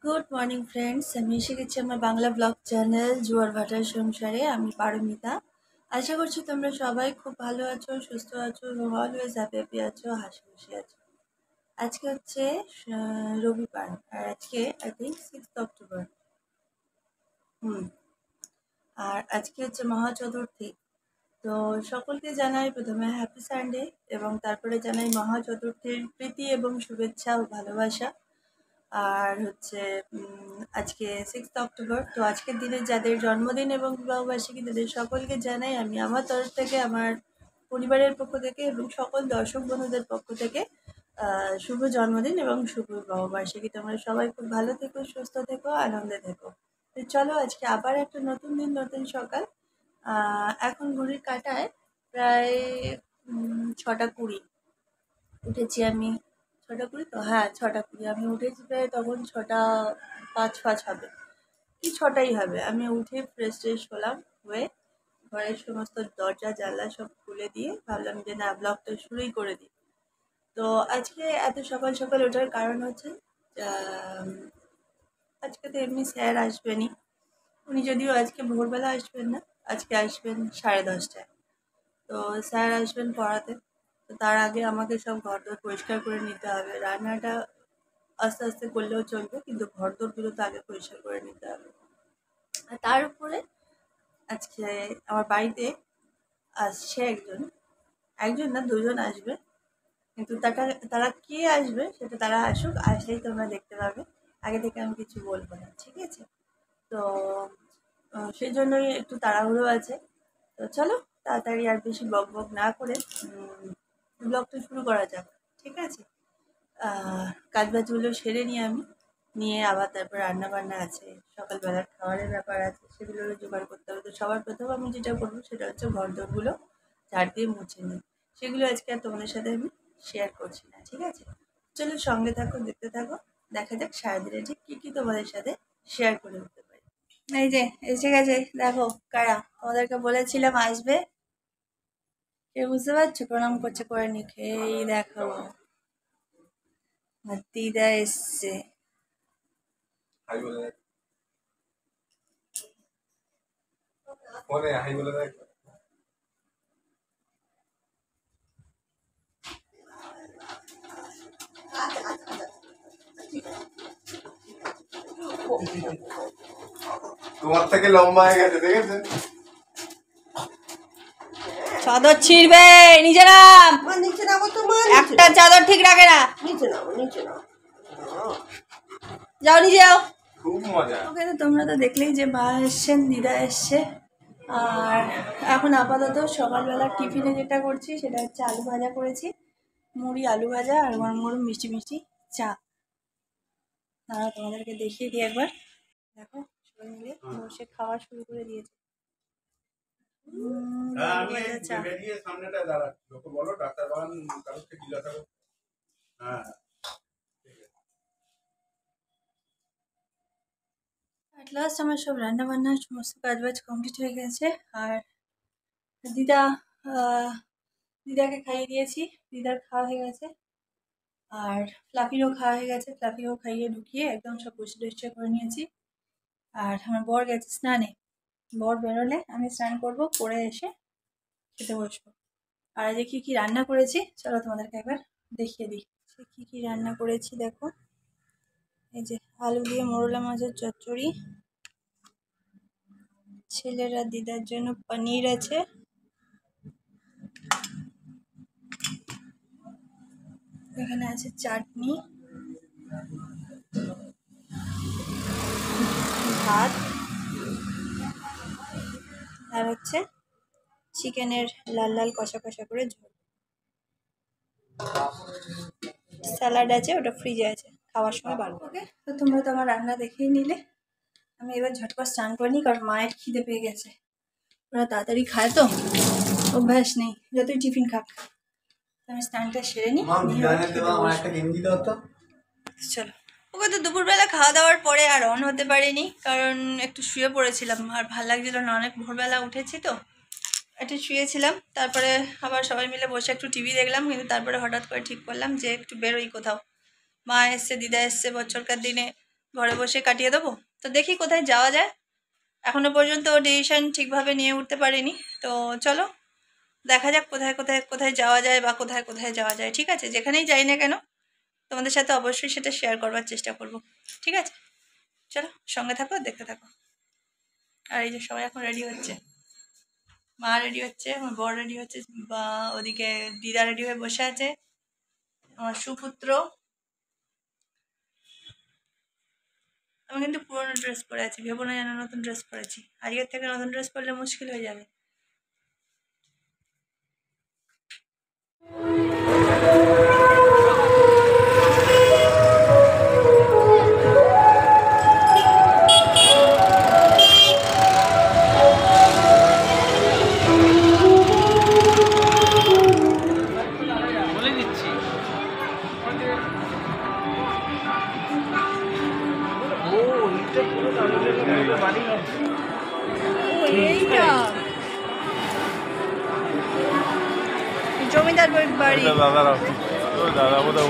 Good morning friends, আমি এসে গেছি আমার বাংলা ব্লগ চ্যানেল জুয়ার ভাটার সংসারে। আমি পারমিতা। আশা করছি তোমরা সবাই খুব ভালো আছো, সুস্থ আছো এবং অলওয়েজ হ্যাপি আছো, হাসি খুশি আছো। আজকে হচ্ছে রবিবার, আর আজকে আই থিঙ্ক 6 অক্টোবর। আর আজকে হচ্ছে মহা চতুর্থী। তো সকলকে জানাই প্রথমে হ্যাপি সানডে, এবং তারপরে জানাই মহা চতুর্থীর প্রীতি এবং শুভেচ্ছা ও ভালোবাসা। আর হচ্ছে আজকে 6 অক্টোবর। তো আজকের দিনে যাদের জন্মদিন এবং বিবাহবার্ষিকী তাদের সকলকে জানাই আমি আমার তরফ থেকে, আমার পরিবারের পক্ষ থেকে এবং সকল দর্শক বন্ধুদের পক্ষ থেকে শুভ জন্মদিন এবং শুভ বিবাহবার্ষিকী। তোমরা সবাই খুব ভালো থেকো, সুস্থ থেকো, আনন্দে থেকো। তো চলো, আজকে আবার একটা নতুন দিন, নতুন সকাল। এখন ঘড়ির কাঁটায় প্রায় 6টা 20 উঠেছি আমি। 6টা 20 তো, হ্যাঁ 6টা 20 আমি উঠেছি প্রায় তখন 6টা 5 হবে, কি 6টাই হবে। আমি উঠে ফ্রেশ ট্রেশ হলাম, হয়ে ঘরের সমস্ত দরজা জানলা সব খুলে দিয়ে ভাবলাম যে না, ব্লগটা শুরুই করে দিই। তো আজকে এত সকাল সকাল ওঠার কারণ হচ্ছে আম, আজকে তো এমনি স্যার আসবেনই। উনি যদিও আজকে ভোরবেলা আসবেন না, আজকে আসবেন 10:30টায়। তো স্যার আসবেন পড়াতে। তো তার আগে আমাকে সব ঘরদোর পরিষ্কার করে নিতে হবে। রান্নাটা আস্তে আস্তে করলেও চলবে, কিন্তু ঘরদোরগুলো তো আগে পরিষ্কার করে নিতে হবে। আর তার উপরে আজকে আমার বাড়িতে আসছে একজন, একজন না দুজন আসবে, কিন্তু তারা কে আসবে সেটা তারা আসুক, আসলেই তোমরা দেখতে পাবে। আগে থেকে আমি কিছু বলবো না, ঠিক আছে? তো সেই জন্যই একটু তাড়াহুড়ো আছে। তো চলো, তাড়াতাড়ি আর বেশি বক বক না করে ব্লগটা শুরু করা যাক, ঠিক আছে? কাজবাজগুলো সেরে নিয়ে আমি নিয়ে আবার তারপর রান্না বান্না আছে, সকালবেলার খাবারের ব্যাপার আছে, সেগুলোরও জোগাড় করতে হবে। তো সবার প্রথম আমি যেটা করবো সেটা হচ্ছে ঘরদোরগুলো ঝাড় দিয়ে মুছে নিই। সেগুলো আজকে আর তোমাদের সাথে আমি শেয়ার করছি না, ঠিক আছে? চলো, সঙ্গে থাকো, দেখতে থাকো। দেখা যাক সারাদিনে ঠিক কী কী তোমাদের সাথে শেয়ার করে উঠতে পারি। এই যে এসে গেছে, দেখো কারা। তোমাদেরকে বলেছিলাম আসবে, কেউ বুঝতে পারছো? প্রণাম করছে, করে নিখে। এই দেখো, আমার দিদা এসছে। তোমার থেকে লম্বা হয়ে গেছে, দেখেছেন? চাদর ছিঁড়বে, নিচে নাম। একটা চাদর ঠিক রাখে না, যাও নিচে যাও। খুব মজা। ওকে, তো তোমরা তো দেখলেই যে মা এসছেন, দিদা এসছে। আর এখন আপাতত সকালবেলা টিফিনে যেটা করছি সেটা হচ্ছে আলু ভাজা করেছি, মুড়ি আলু ভাজা আর গরম গরম মিষ্টি মিষ্টি চা। তারা তোমাদেরকে দেখিয়ে দিই একবার। দেখো, সবাই মিলে বসে খাওয়া শুরু করে দিয়েছে। আলু ভাজা চা। সামনেটা দাঁড়াচ্ছি, ওকে বলো ডাক্তার বাগান কারোকে জিজ্ঞাসা করো। হ্যাঁ, অ্যাট লাস্ট আমার সব রান্না বান্না সমস্ত কাজবাজ কমপ্লিট হয়ে গেছে। আর দিদা দিদাকে খাইয়ে দিয়েছি, দিদার খাওয়া হয়ে গেছে। আর ফ্লাফিরও খাওয়া হয়ে গেছে, ফ্লাফিও খাইয়ে ঢুকিয়ে একদম সব পরিষ্কার করে নিয়েছি। আর আমার বর গেছে স্নানে, বর বেরোলে আমি স্নান করবো, করে এসে খেতে বসবো। আর আজকে কী কী রান্না করেছি চলো তোমাদেরকে একবার দেখিয়ে দিই। কী কী রান্না করেছি দেখো। এই যে আলু দিয়ে মোরলা মাছের চচ্চড়ি, ছেলেরা দিদার জন্য পনির আছে, এখানে আছে চাটনি, ভাত, আর হচ্ছে চিকেনের লাল লাল কষা কষা করে ঝোল। স্যালাড আছে, ওটা ফ্রিজে আছে, খাওয়ার সময় বার করবে। তো তোমরা তো আমার রান্না দেখেই নিলে। আমি এবার ঝটপট স্নান করে নিই, কারণ মায়ের খিদে পেয়ে গেছে। ওরা তাড়াতাড়ি খায় তো, অভ্যাস নেই, যতই টিফিন খাক। আমি স্নানটা সেরে নিই, চলো। ওকে, তো দুপুরবেলা খাওয়া দাওয়ার পরে আর অন হতে পারিনি, কারণ একটু শুয়ে পড়েছিলাম, আর ভাল লাগছিল না, অনেক ভোরবেলা উঠেছি তো একটু শুয়েছিলাম। তারপরে আবার সবাই মিলে বসে একটু টিভি দেখলাম, কিন্তু তারপরে হঠাৎ করে ঠিক করলাম যে একটু বেরোই কোথাও। মা এসছে, দিদা এসছে বছরকার দিনে, ঘরে বসে কাটিয়ে দেবো। তো দেখি কোথায় যাওয়া যায়, এখনো পর্যন্ত ডিসিশন ঠিকভাবে নিয়ে উঠতে পারিনি। তো চলো দেখা যাক কোথায় কোথায় কোথায় যাওয়া যায় বা কোথায় কোথায় যাওয়া যায়। ঠিক আছে, যেখানেই যাই না কেন তোমাদের সাথে অবশ্যই সেটা শেয়ার করবার চেষ্টা করব। ঠিক আছে, চলো সঙ্গে থাকো, দেখতে থাকো। আর এই যে সবাই এখন রেডি হচ্ছে, মা রেডি হচ্ছে, আমার বর রেডি হচ্ছে, বা ওদিকে দিদা রেডি হয়ে বসে আছে, আমার সুপুত্র। আমি কিন্তু পুরোনো ড্রেস পরে আছি, ভেবো না যেন নতুন ড্রেস পরেছি। আজকের থেকে নতুন ড্রেস পরলে মুশকিল হয়ে যাবে। এইটা জমিদার বাড়ি। দাদা বোধহয়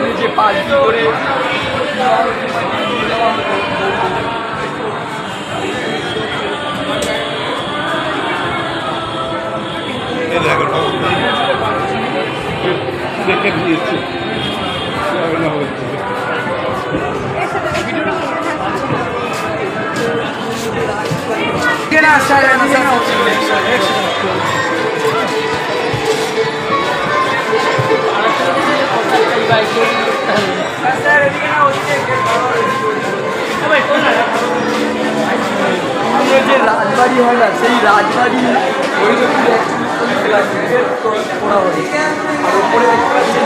ওই যে পার্টি করে দেখে দিয়েছি যে রাজবাড়ি হয় না, সেই রাজবাড়ি ওই করা হবে। আর উপরে দেখতে পাচ্ছেন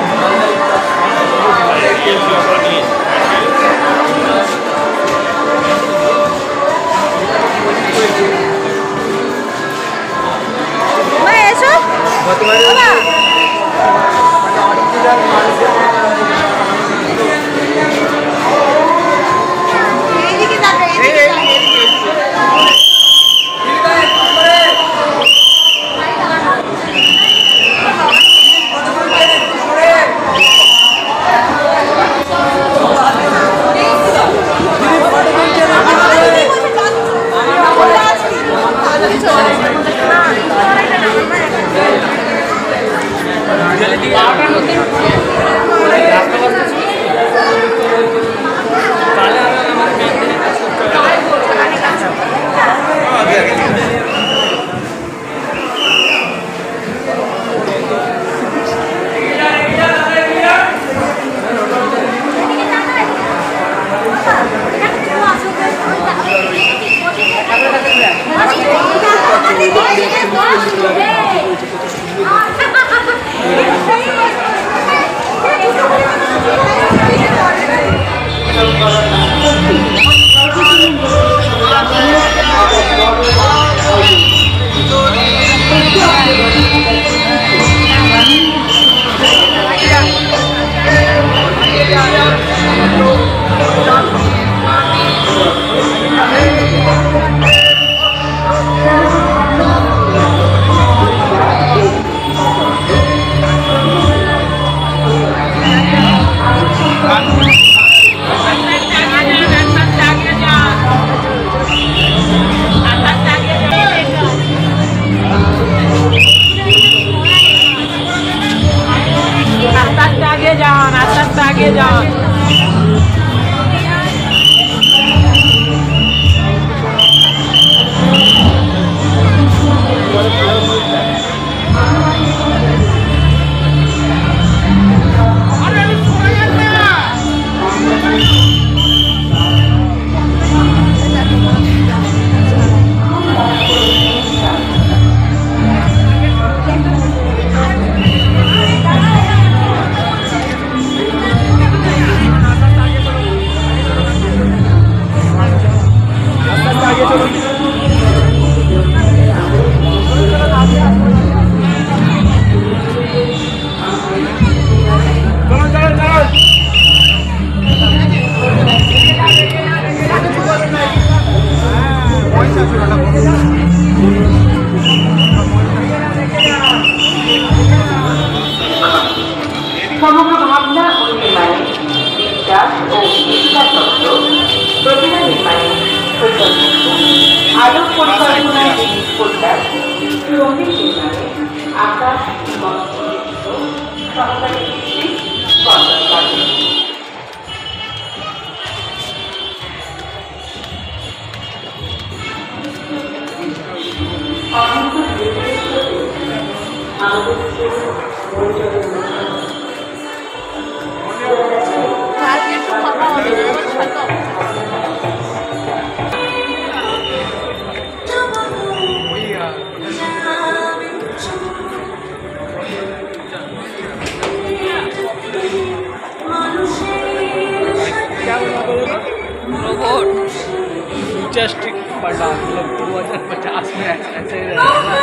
फ्यूचरिस्टिक पढ़ा मतलब 2050 में ऐसे ही रहेगा ना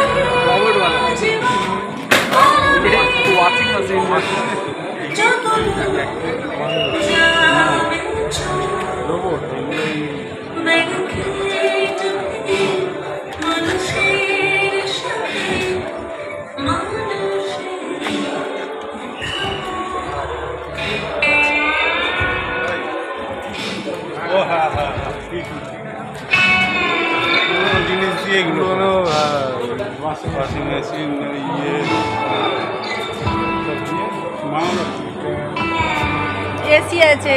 रॉबोट वाला वॉशिंग मशीन रोबोट ও হ্যাঁ হ্যাঁ ঠিক পুরোনো জিনিস দিয়ে এগুলো ওয়াশিং মেশিন ইয়ে সব দিয়ে মাউন্ট এসি আছে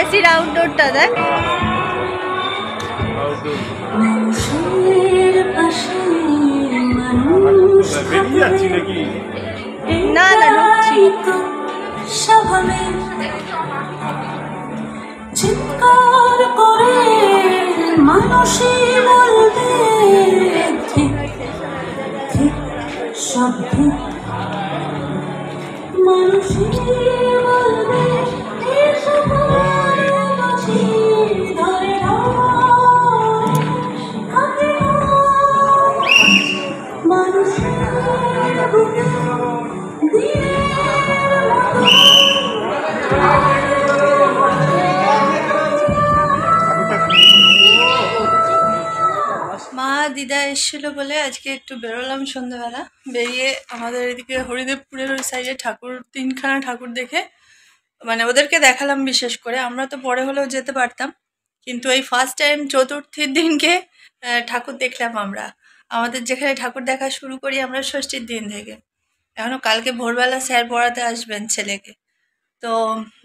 এসির আউটডোরটা দেখ বেরিয়ে যাচ্ছি নাকি না না ঢুকছি চিৎকার করে মানুষই বলবে ঠিক ঠিক সব ঠিক মানুষই বলবে এসব বাঁশি ধরে মানুষের বুকে মা দিদা এসেছিলো বলে আজকে একটু বেরোলাম সন্ধ্যাবেলা বেরিয়ে আমাদের এদিকে হরিদেবপুরের ওই সাইডে ঠাকুর 3খানা ঠাকুর দেখে মানে ওদেরকে দেখালাম বিশেষ করে আমরা তো পরে হলেও যেতে পারতাম কিন্তু এই ফার্স্ট টাইম চতুর্থীর দিনকে ঠাকুর দেখলাম আমরা আমাদের যেখানে ঠাকুর দেখা শুরু করি আমরা ষষ্ঠীর দিন থেকে এখনো কালকে ভোরবেলা স্যার পড়াতে আসবেন ছেলেকে তো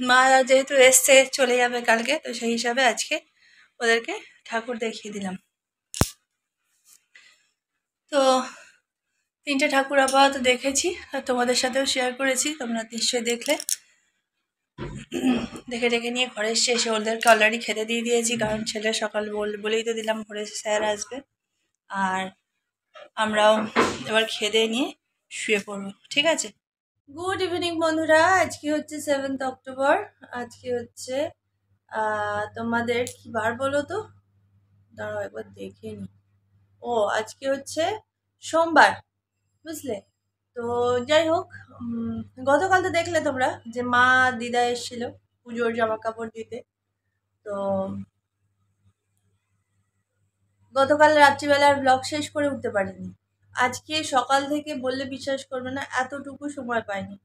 মা যেহেতু এসছে চলে যাবে কালকে তো সেই হিসাবে আজকে ওদেরকে ঠাকুর দেখিয়ে দিলাম তো 3টে ঠাকুর আপাতত দেখেছি আর তোমাদের সাথেও শেয়ার করেছি তোমরা নিশ্চয়ই দেখলে দেখে দেখে নিয়ে ঘরে এসে ওদেরকে অলরেডি খেতে দিয়ে দিয়েছি কারণ ছেলে সকাল বলেই তো দিলাম ভোরে স্যার আসবে আর আমরাও এবার খেয়ে নিয়ে শুয়ে পড়বো ঠিক আছে গুড ইভিনিং বন্ধুরা আজকে হচ্ছে 7th অক্টোবর আজকে হচ্ছে তোমাদের কি বার বলো তো দাঁড়াও একবার দেখে নি ও আজকে হচ্ছে সোমবার বুঝলে তো যাই হোক গতকাল তো দেখলে তোমরা যে মা দিদা এসেছিল পুজোর জামা কাপড় দিতে তো গতকাল রাত্রিবেলার ব্লগ শেষ করে উঠতে পারিনি আজকে সকাল থেকে বললে বিশ্বাস করবে না এতটুকু সময় পাইনি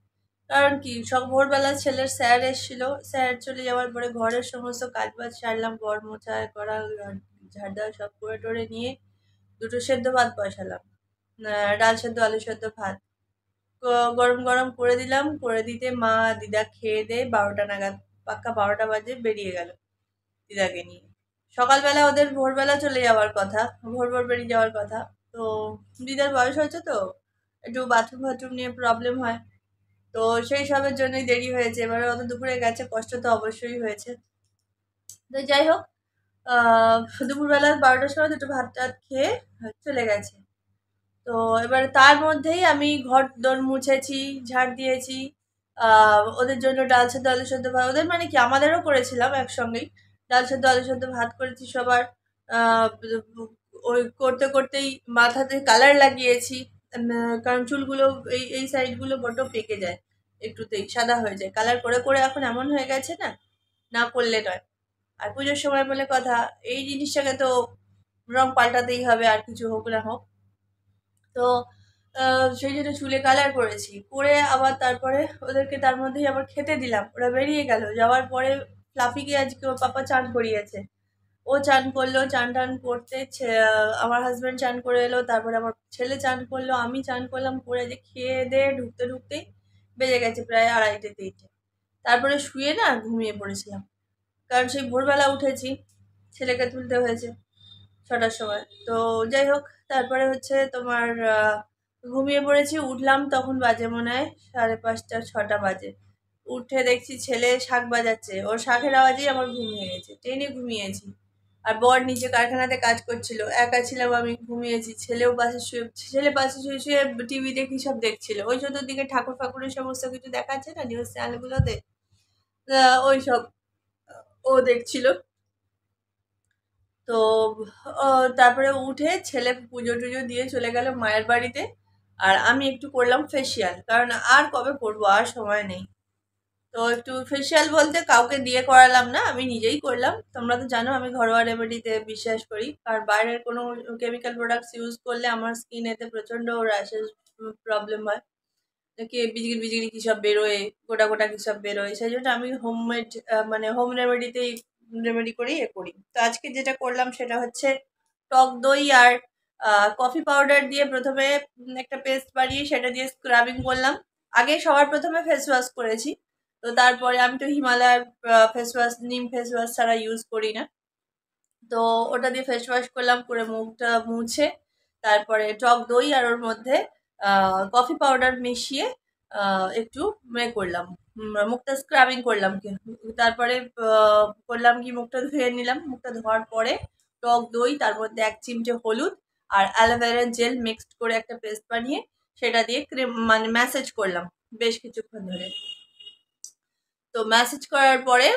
কারণ কি সব ভোরবেলা ছেলের স্যার এসেছিল স্যার চলে যাওয়ার পরে ঘরের সমস্ত কাজবাজ সারলাম ঘর মোছা করা ঝাড় দেওয়া সব করে টরে নিয়ে 2টো সেদ্ধ ভাত বসালাম ডাল সেদ্ধ আলু সেদ্ধ ভাত গরম গরম করে দিলাম করে দিতে মা দিদা খেয়ে দিয়ে 12টা নাগাদ পাক্কা 12টা বাজে বেরিয়ে গেল দিদাকে নিয়ে সকালবেলা ওদের ভোরবেলা চলে যাওয়ার কথা ভোর বেরিয়ে যাওয়ার কথা তো দিদার বয়স হয়েছে তো একটু বাথরুম নিয়ে প্রবলেম হয় তো সেই সবের জন্যই দেরি হয়েছে এবারে অত দুপুরে গেছে কষ্ট তো অবশ্যই হয়েছে তো যাই হোক দুপুরবেলা 12টার সময় 2টো ভাত টাত খেয়ে চলে গেছে তো এবার তার মধ্যেই আমি ঘর দোর মুছেছি ঝাড় দিয়েছি ওদের জন্য ডাল সেদ্ধ আলু সেদ্ধ ভাত ওদের মানে কি আমাদেরও করেছিলাম একসঙ্গেই ডাল সেদ্ধ আলু সেদ্ধ ভাত করেছি সবার ওই করতে করতেই মাথাতে কালার লাগিয়েছি কারণ চুলগুলো এই সাইডগুলো বড্ড পেকে যায় একটুতেই সাদা হয়ে যায় কালার করে করে এখন এমন হয়ে গেছে না না করলে নয় আর পুজোর সময় বলে কথা এই জিনিসটাকে তো রং পাল্টাতেই হবে আর কিছু হোক না হোক তো সেই জন্য চুলে কালার করেছি করে আবার তারপরে ওদেরকে তার মধ্যেই আবার খেতে দিলাম ওরা বেরিয়ে গেল যাওয়ার পরে ফ্লাফিকে আজকে ওর পাপা চান করিয়েছে ও চান করলো, চান টান করতে আমার হাজব্যান্ড চান করে এলো, তারপরে আমার ছেলে চান করলো, আমি চান করলাম, করে যে খেয়ে দিয়ে ঢুকতে ঢুকতেই বেজে গেছে প্রায় 2:30-3টে। তারপরে শুয়ে না ঘুমিয়ে পড়েছিলাম, কারণ সেই ভোরবেলা উঠেছি, ছেলেকে তুলতে হয়েছে 6টার সময়। তো যাই হোক, তারপরে হচ্ছে তোমার ঘুমিয়ে পড়েছি, উঠলাম তখন বাজে মনে হয় 5:30-6টা বাজে। উঠে দেখছি ছেলে শাঁখ বাজাচ্ছে, ওর শাঁখের আওয়াজেই আমার ঘুম ভেঙে গেছে, টেনে ঘুমিয়েছি। আর বর নিচে কারখানাতে কাজ করছিল, একা ছিলাম, আমি ঘুমিয়েছি, ছেলে পাশে শুয়ে শুয়ে টিভিতে কি সব দেখছিল, ওই চতুর্দিকে ঠাকুর ফাকুরের সমস্ত কিছু দেখাচ্ছে না নিউজ চ্যানেলগুলোতে, ওই সব ও দেখছিল। তো তারপরে উঠে ছেলে পুজো টুজো দিয়ে চলে গেল মায়ের বাড়িতে, আর আমি একটু করলাম ফেসিয়াল, কারণ আর কবে করবো, আর সময় নেই। তো একটু ফেসিয়াল বলতে কাউকে দিয়ে করালাম না, আমি নিজেই করলাম। তোমরা তো জানো আমি ঘরোয়া রেমেডিতে বিশ্বাস করি, আর বাইরের কোনো কেমিক্যাল প্রোডাক্টস ইউজ করলে আমার স্কিনেতে প্রচণ্ড র্যাশেস প্রবলেম হয়, কি বিজগিরি বিজগিরি কী সব বেরোয়, গোটা গোটা কী সব বেরোয়, সেই জন্য আমি হোমমেড মানে হোম রেমেডিতেই রেমেডি করেই করি। তো আজকে যেটা করলাম সেটা হচ্ছে টক দই আর কফি পাউডার দিয়ে প্রথমে একটা পেস্ট বানিয়ে সেটা দিয়ে স্ক্রাবিং করলাম। আগে সবার প্রথমে ফেস ওয়াশ করেছি, তো তারপরে আমি তো হিমালয়ার ফেস ওয়াশ, নিম ফেস ওয়াশ ছাড়া ইউজ করি না, তো ওটা দিয়ে ফেস ওয়াশ করলাম, করে মুখটা মুছে তারপরে টক দই আর ওর মধ্যে কফি পাউডার মিশিয়ে একটু করলাম, মুখটা স্ক্রাবিং করলাম কি। তারপরে করলাম কি, মুখটা ধুয়ে নিলাম, মুখটা ধোয়ার পরে টক দই, তার মধ্যে 1 চিমটে হলুদ আর অ্যালোভেরা জেল মিক্সড করে একটা পেস্ট বানিয়ে সেটা দিয়ে ক্রিম মানে ম্যাসেজ করলাম বেশ কিছুক্ষণ ধরে। তো ম্যাসেজ করার পরে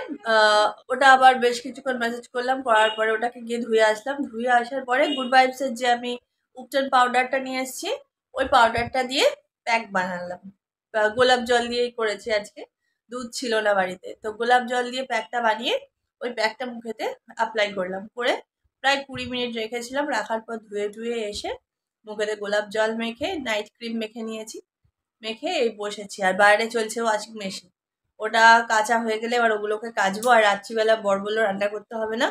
ওটা আবার বেশ কিছুক্ষণ ম্যাসেজ করলাম, করার পরে ওটাকে গিয়ে ধুয়ে আসলাম, ধুয়ে আসার পরে গুড ভাইবসের যে আমি উপটান পাউডারটা নিয়ে এসেছি ওই পাউডারটা দিয়ে প্যাক বানালাম। গোলাপ জল দিয়েই করেছি আজকে, দুধ ছিল না বাড়িতে, তো গোলাপ জল দিয়ে প্যাকটা বানিয়ে ওই প্যাকটা মুখেতে অ্যাপ্লাই করলাম, করে প্রায় 20 মিনিট রেখেছিলাম। রাখার পর ধুয়ে ধুয়ে এসে মুখেতে গোলাপ জল মেখে নাইট ক্রিম মেখে নিয়েছি, মেখে এই বসেছি। আর বাইরে চলছে ওয়াশিং মেশিন, ওটা কাঁচা হয়ে গেলে এবার ওগুলোকে কাচবো। আর রাত্রিবেলা বর বললো রান্না করতে হবে না,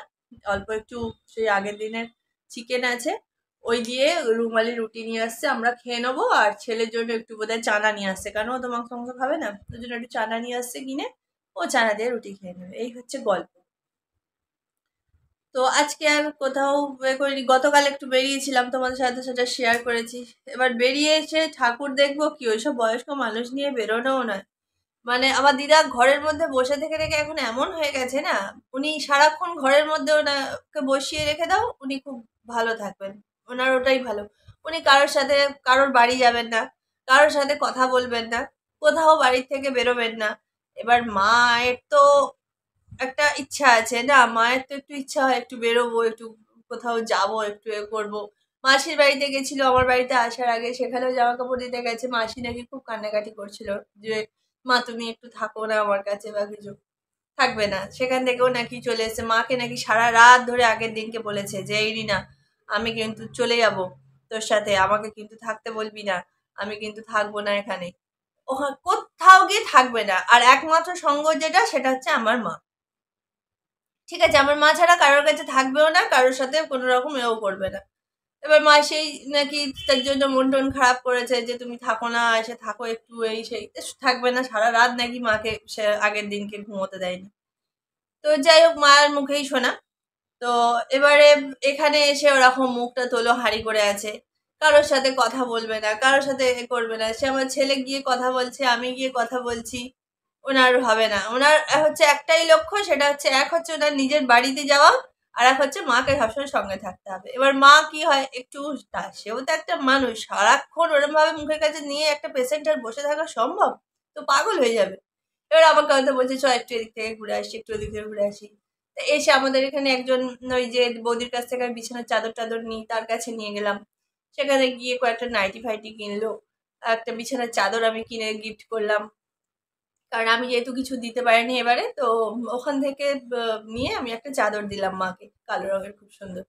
অল্প একটু সেই আগের দিনের চিকেন আছে ওই দিয়ে রুমালি রুটি নিয়ে আসছে, আমরা খেয়ে নেবো। আর ছেলের জন্য একটু বোধহয় চানা নিয়ে আসছে, কারণ ও তো মাংস মাংস খাবে না, ওর জন্য একটু চানা নিয়ে আসছে কিনে, ও চানা দিয়ে রুটি খেয়ে নেবে। এই হচ্ছে গল্প। তো আজকে আর কোথাও করিনি, গতকাল একটু বেরিয়েছিলাম, তোমাদের সাথে সেটা শেয়ার করেছি। এবার বেরিয়ে এসে ঠাকুর দেখবো কি, ওইসব বয়স্ক মানুষ নিয়ে বেরোনোও নয়। মানে আমার দিদা ঘরের মধ্যে বসে থেকে থেকে এখন এমন হয়ে গেছে না, উনি সারাক্ষণ ঘরের মধ্যে ওনাকে বসিয়ে রেখে দাও, উনি খুব ভালো থাকবেন, ওনার ওটাই ভালো। উনি কারোর সাথে কারোর বাড়ি যাবেন না, কারোর সাথে কথা বলবেন না, কোথাও বাড়ির থেকে বেরোবেন না। এবার মায়ের তো একটা ইচ্ছা আছে না, মায়ের তো একটু ইচ্ছা হয় একটু বেরোবো, একটু কোথাও যাবো, একটু করবো। মাসির বাড়িতে গেছিল আমার বাড়িতে আসার আগে, সেখানেও জামা কাপড় দিতে গেছে, মাসি নাকি খুব কান্নাকাটি করছিল যে মা তুমি একটু থাকো না আমার কাছে বা কিছু, থাকবে না। সেখান থেকেও নাকি চলে এসেছে, মাকে নাকি সারা রাত ধরে আগের দিনকে বলেছে যে এই রিনা আমি কিন্তু চলে যাব তোর সাথে, আমাকে কিন্তু থাকতে বলবি না, আমি কিন্তু থাকবো না এখানে। কোথাও গিয়ে থাকবে না, আর একমাত্র সঙ্গ যেটা সেটা হচ্ছে আমার মা। ঠিক আছে, আমার মা ছাড়া কারোর কাছে থাকবেও না, কারোর সাথে কোনো রকম এও করবে না। এবার মা সেই নাকি তার জন্য মন টন খারাপ করেছে যে তুমি থাকো না, এসে থাকো একটু, এই সেই থাকবে না, সারা রাত নাকি মাকে সে আগের দিনকে ঘুমোতে দেয়নি। তো যাই হোক, মায়ের মুখেই শোনা। তো এবারে এখানে এসে ওরকম মুখটা তোলো হাঁড়ি করে আছে, কারোর সাথে কথা বলবে না, কারোর সাথে এ করবে না। সে আমার ছেলে গিয়ে কথা বলছে, আমি গিয়ে কথা বলছি, ওনার হবে না। ওনার হচ্ছে একটাই লক্ষ্য, সেটা হচ্ছে এক হচ্ছে ওনার নিজের বাড়িতে যাওয়া, আর এক হচ্ছে মাকে সবসময় সঙ্গে থাকতে হবে। এবার মা কি হয় একটু, সেও তো একটা মানুষ, সারাক্ষণ ওরম ভাবে মুখের কাছে নিয়ে একটা পেশেন্টের বসে থাকা সম্ভব? তো পাগল হয়ে যাবে। এবার আমাকে হয়তো বলছে চ একটু এদিক থেকে ঘুরে আসি, একটু ওদিক থেকে ঘুরে আসি। তো এসে আমাদের এখানে একজন ওই যে বৌদির কাছ থেকে আমি বিছানার চাদর টাদর নিই, তার কাছে নিয়ে গেলাম। সেখানে গিয়ে কয়েকটা নাইটি ফাইটি কিনলো, একটা বিছানার চাদর আমি কিনে গিফট করলাম, কারণ আমি যেহেতু কিছু দিতে পারিনি এবারে। তো ওখান থেকে নিয়ে আমি একটা চাদর দিলাম মাকে, কালো রঙের, খুব সুন্দর।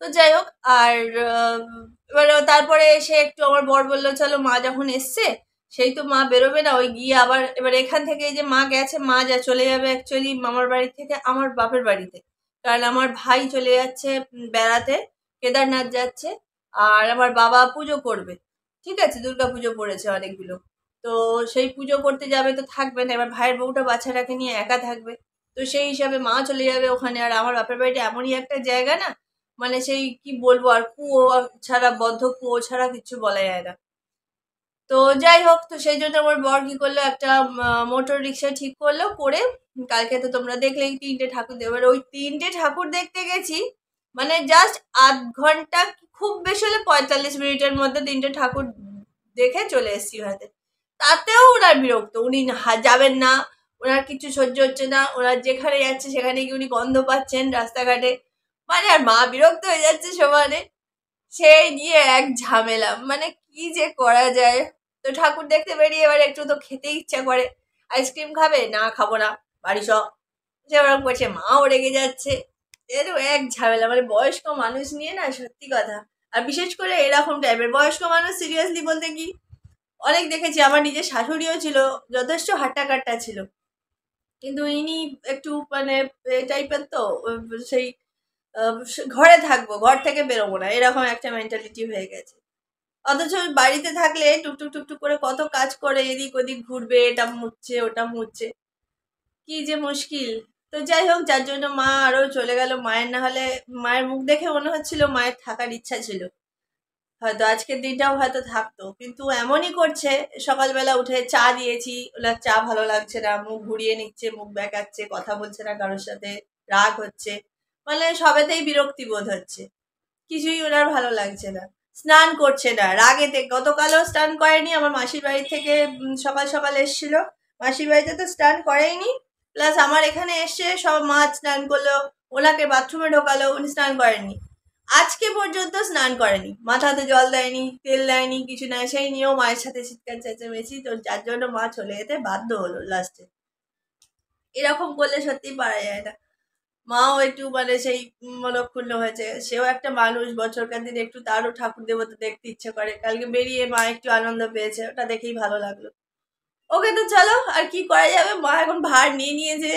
তো যাই হোক, আর এবার তারপরে এসে একটু আমার বর বললো চলো মা যখন এসছে, সেই তো মা বেরোবে না, ওই গিয়ে আবার এবার এখান থেকে যে মা গেছে, মা যা চলে যাবে অ্যাকচুয়ালি মামার বাড়ি থেকে আমার বাপের বাড়িতে, কারণ আমার ভাই চলে যাচ্ছে বেড়াতে, কেদারনাথ যাচ্ছে। আর আমার বাবা পুজো করবে, ঠিক আছে, দুর্গা পুজো পড়েছে অনেকগুলো। তো সেই পুজো করতে যাবে, তো থাকবে না, এবার ভাইয়ের বউটা বাচ্চাটাকে নিয়ে একা থাকবে। তো সেই হিসাবে মা চলে যাবে ওখানে। আর আমার বাপের বাড়িটা এমনই একটা জায়গা না, মানে সেই কি বলবো, আর কুয়ো ছাড়া, বদ্ধ কুয়ো ছাড়া কিছু বলা যায় না। তো যাই হোক, তো সেই জন্য আমার বর কি করলো, একটা মোটর রিক্সা ঠিক করলো করে। কালকে তো তোমরা দেখলেই 3টে ঠাকুর, এবার ওই 3টে ঠাকুর দেখতে গেছি, মানে জাস্ট আধ ঘন্টা, খুব বেশি হলে 45 মিনিটের মধ্যে 3টে ঠাকুর দেখে চলে এসেছি হাতে। তাতেও ওনার বিরক্ত, উনি যাবেন না, ওনার কিছু সহ্য হচ্ছে না, ওনার যেখানে যাচ্ছে সেখানে গিয়ে উনি গন্ধ পাচ্ছেন রাস্তাঘাটে, মানে আর মা বিরক্ত হয়ে যাচ্ছে সমানে। সেই নিয়ে এক ঝামেলা, মানে কি যে করা যায়। তো ঠাকুর দেখতে বেরিয়ে এবার একটু তো খেতে ইচ্ছা করে, আইসক্রিম খাবে, না খাবো না, বাড়ি সব, সে ওরকম করছে, মাও রেগে যাচ্ছে। এরও এক ঝামেলা, মানে বয়স্ক মানুষ নিয়ে না, সত্যি কথা। আর বিশেষ করে এরকম টাইপের বয়স্ক মানুষ, সিরিয়াসলি বলতে কি, অনেক দেখেছি। আমার নিজের শাশুড়িও ছিল, যথেষ্ট হাট্টা ছিল, কিন্তু ইনি একটু মানে এই টাইপের, তো সেই ঘরে থাকবো, ঘর থেকে বেরোবো না, এরকম একটা মেন্টালিটি হয়ে গেছে। অথচ বাড়িতে থাকলে টুকটুক টুকটুক করে কত কাজ করে, এদিক ওদিক ঘুরবে, এটা মুছছে ওটা মুছছে, কি যে মুশকিল। তো যাই হোক, যার জন্য মা আরো চলে গেল। মায়ের না হলে, মায়ের মুখ দেখে মনে হচ্ছিল মায়ের থাকার ইচ্ছা ছিল, হয়তো আজকের দিনটাও হয়তো থাকতো, কিন্তু এমনই করছে। সকালবেলা উঠে চা দিয়েছি, ওনার চা ভালো লাগছে না, মুখ ঘুরিয়ে নিচ্ছে, মুখ বেঁকাচ্ছে, কথা বলছে না কারোর সাথে, রাগ হচ্ছে, মানে সবেতেই বিরক্তি বোধ হচ্ছে, কিছুই ওনার ভালো লাগছে না। স্নান করছে না রাগেতে, গতকালও স্নান করেনি। আমার মাসির বাড়ি থেকে সকাল সকাল এসেছিল, মাসির বাড়িতে তো স্নান করেইনি, প্লাস আমার এখানে এসে সব মা স্নান করলো, ওনাকে বাথরুমে ঢোকালো, উনি স্নান করেননি। আজকে পর্যন্ত স্নান করেনি, মাথাতে জল দেয়নি, তেল দেয়নি, কিছু নাই। সেই নিয়েও মায়ের সাথে চিৎকার চেঁচামেচি, তো যার জন্য মা চলে যেতে বাধ্য হলো লাস্টে। এরকম করলে সত্যি পারা যায় না। মাও একটু মানে সেই মনক্ষুণ্ণ হয়েছে, সেও একটা মানুষ, বছরকার দিন একটু তারও ঠাকুর দেবতা দেখতে ইচ্ছে করে। কালকে বেরিয়ে মা একটু আনন্দ পেয়েছে, ওটা দেখেই ভালো লাগলো। ওকে, তো চলো, আর কি করা যাবে, মা এখন ভার নিয়ে নিয়েছে,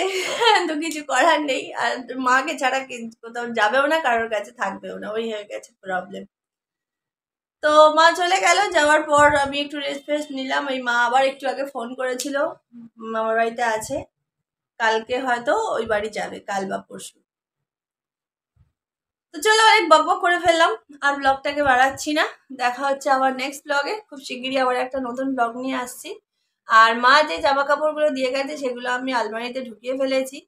তো কিছু করার নেই। আর মাকে ছাড়া কোথাও যাবেও না, কারোর কাছে থাকবেও না, ওই হয়ে গেছে প্রবলেম। তো মা চলে গেল, যাওয়ার পর আমি একটু রেস্ট ফেস্ট নিলাম। ওই মা আবার একটু আগে ফোন করেছিল, আমার বাড়িতে আছে, কালকে হয়তো ওই বাড়ি যাবে, কাল বা পরশু। তো চলো, অনেক বকবক করে ফেললাম, আর ব্লগটাকে বাড়াচ্ছি না। দেখা হচ্ছে আবার নেক্সট ব্লগে, খুব শিগগিরই আবার একটা নতুন ব্লগ নিয়ে আসছি। আর মা যে জামা কাপড়গুলো দিয়ে গেছে সেগুলো আমি আলমারিতে ঢুকিয়ে ফেলেছি।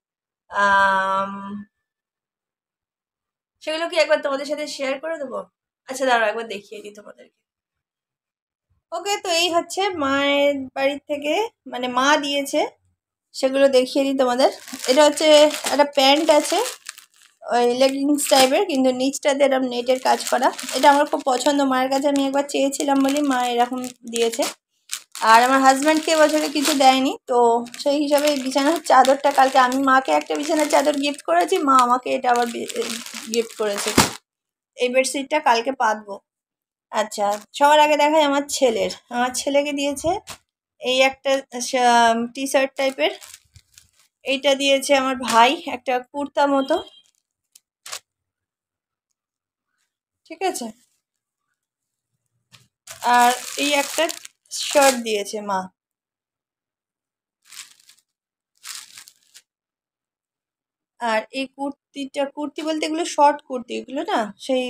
সেগুলো কি একবার তোমাদের সাথে শেয়ার করে দেবো? আচ্ছা, দাঁড়াও একবার দেখিয়ে দিই তোমাদেরকে। ওকে, তো এই হচ্ছে মায়ের বাড়ির থেকে, মানে মা দিয়েছে, সেগুলো দেখিয়ে দিই তোমাদের। এটা হচ্ছে একটা প্যান্ট আছে, ওই লেগিংস টাইপের, কিন্তু নিচটাতে এরকম নেটের কাজ করা। এটা আমার খুব পছন্দ, মায়ের কাছে আমি একবার চেয়েছিলাম বলে মা এরকম দিয়েছে। আর আমার হাজব্যান্ডকে এবছরে কিছু দেয়নি, তো সেই হিসাবে এই বিছানার চাদরটা, কালকে আমি মাকে একটা বিছানার চাদর গিফট করেছি, মা আমাকে এটা আবার গিফট করেছে। এই বেডশিটটা কালকে পাতবো। আচ্ছা, সবার আগে দেখাই আমার ছেলের, আমার ছেলেকে দিয়েছে এই একটা টি শার্ট টাইপের, এইটা দিয়েছে আমার ভাই, একটা কুর্তা মতো, ঠিক আছে। আর এই একটা শার্ট দিয়েছে মা। আর এই কুর্তি বলতে এগুলো শর্ট কুর্তি, এগুলো না সেই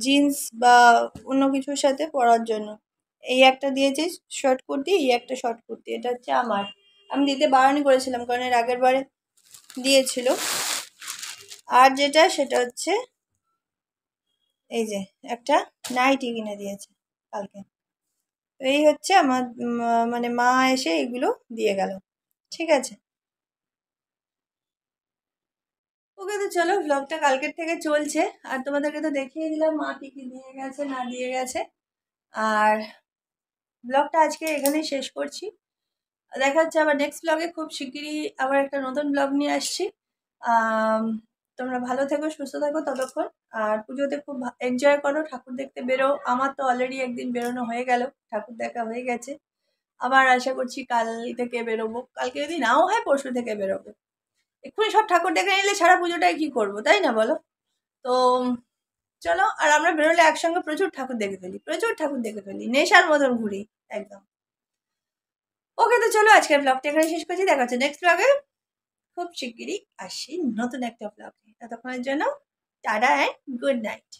জিন্স বা অন্য কিছুর সাথে পরার জন্য। এই একটা দিয়েছে শর্ট কুর্তি, এই একটা শর্ট কুর্তি, এটা হচ্ছে আমার, আমি দিতে বারণই করেছিলাম কারণ এর আগের বারে দিয়েছিল। আর যেটা সেটা হচ্ছে এই যে একটা নাইটি কিনে দিয়েছে কালকে। এই হচ্ছে আমার মানে মা এসে এগুলো দিয়ে গেল, ঠিক আছে। ওকে, তো চলো, ব্লগটা কালকের থেকে চলছে, আর তোমাদেরকে তো দেখিয়ে দিলাম মা কি কি দিয়ে গেছে না দিয়ে গেছে। আর ব্লগটা আজকে এখানেই শেষ করছি, দেখা হচ্ছে আবার নেক্সট ব্লগে, খুব শিগগিরই আবার একটা নতুন ব্লগ নিয়ে আসছি। তোমরা ভালো থেকো, সুস্থ থাকো ততক্ষণ। আর পুজোতে খুব এনজয় করো, ঠাকুর দেখতে বেরো। আমার তো অলরেডি একদিন বেরোনো হয়ে গেল, ঠাকুর দেখা হয়ে গেছে। আবার আশা করছি কাল থেকে বেরোবো, কালকে যদি নাও হয় পরশু থেকে বেরোবো। এক্ষুনি সব ঠাকুর দেখে নিলে সারা পুজোটায় কি করবো, তাই না বলো? তো চলো, আর আমরা বেরোলে একসঙ্গে প্রচুর ঠাকুর দেখে ফেলি, নেশার মতন ঘুরি একদম। ওকে, তো চলো আজকের ব্লগটা এখানে শেষ করছি, দেখা হচ্ছে নেক্সট ব্লগে। খুব শিগগিরই আসি নতুন একটা ব্লগে। ততক্ষণের জন্য টাটা অ্যান্ড গুড নাইট।